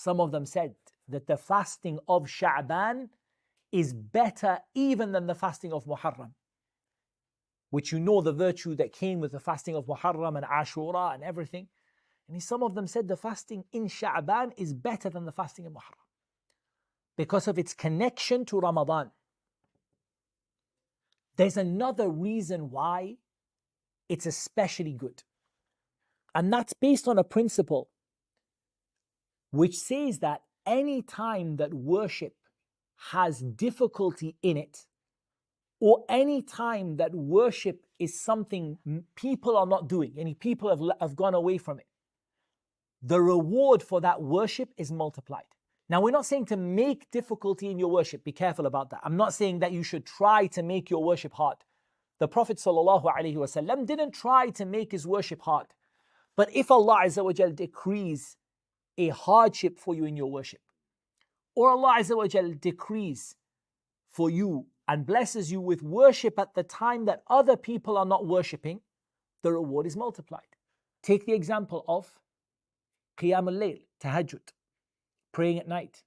some of them said that the fasting of Shab'an is better even than the fasting of Muharram, which you know the virtue that came with the fasting of Muharram and Ashura and everything. And some of them said the fasting in Shab'an is better than the fasting in Muharram because of its connection to Ramadan. There's another reason why it's especially good. And that's based on a principle which says that any time that worship has difficulty in it, or any time that worship is something people are not doing, any people have gone away from it, the reward for that worship is multiplied. Now, we're not saying to make difficulty in your worship. Be careful about that. I'm not saying that you should try to make your worship hard. The Prophet ﷺ didn't try to make his worship hard. But if Allah Azza wa Jal decrees a hardship for you in your worship, or Allah Azza wa Jal decrees for you and blesses you with worship at the time that other people are not worshipping, the reward is multiplied. Take the example of Qiyam al-Layl, Tahajjud, praying at night.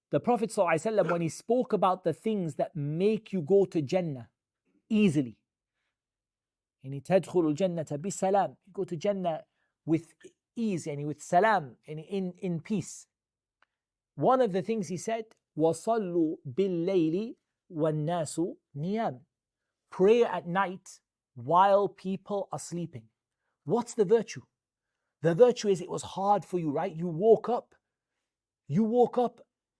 The Prophet ﷺ, when he spoke about the things that make you go to Jannah easily, يعني تدخل الجنة بسلام, you go to Jannah with ease, and with salam, and in peace. One of the things he said, وَصَلُّوا بِاللَّيْلِ وَالنَّاسُ نِيَامٌ. Pray at night while people are sleeping. What's the virtue? The virtue is it was hard for you, right? You woke up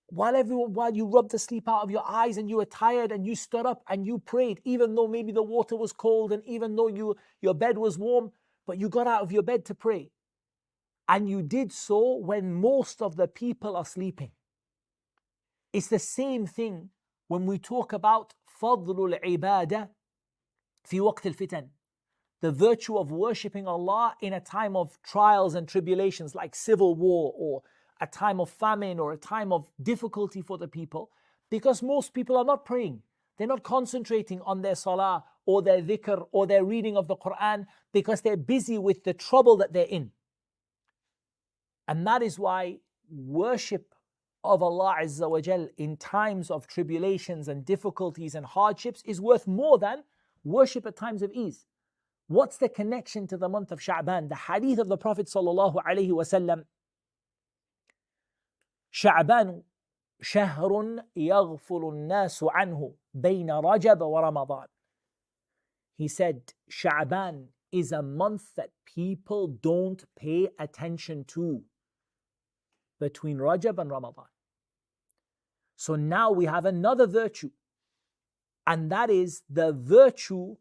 while you rubbed the sleep out of your eyes and you were tired and you stood up and you prayed, even though maybe the water was cold and even though your bed was warm, but you got out of your bed to pray. And you did so when most of the people are sleeping. It's the same thing when we talk about فضل العبادة في وقت الفتن, the virtue of worshipping Allah in a time of trials and tribulations like civil war or a time of famine or a time of difficulty for the people, because most people are not praying. They're not concentrating on their salah or their dhikr or their reading of the Quran because they're busy with the trouble that they're in. And that is why worship of Allah Azza wa Jal in times of tribulations and difficulties and hardships is worth more than worship at times of ease. What's the connection to the month of Shab'an? The hadith of the Prophet sallallahu alaihi wasallam, شعبان شهر يغفل الناس عنه بين رجب ورمضان. He said, Sha'ban is a month that people don't pay attention to between Rajab and Ramadan. So now we have another virtue, and that is the virtue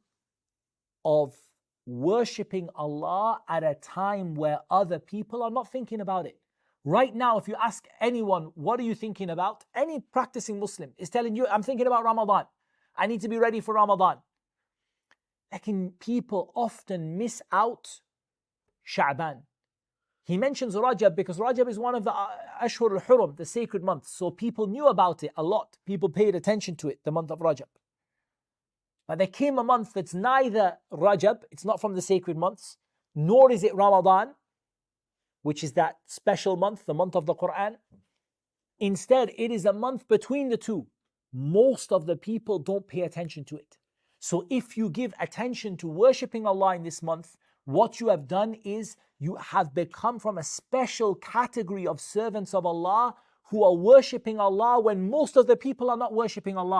of worshipping Allah at a time where other people are not thinking about it. Right now, if you ask anyone, what are you thinking about? Any practicing Muslim is telling you, I'm thinking about Ramadan. I need to be ready for Ramadan. People often miss out Sha'ban. He mentions Rajab because Rajab is one of the Ashhur al-Hurum, the sacred months. So people knew about it a lot. People paid attention to it, the month of Rajab. But there came a month that's neither Rajab, it's not from the sacred months, nor is it Ramadan, which is that special month, the month of the Quran. Instead, it is a month between the two. Most of the people don't pay attention to it. So if you give attention to worshipping Allah in this month, what you have done is you have become from a special category of servants of Allah who are worshipping Allah when most of the people are not worshipping Allah.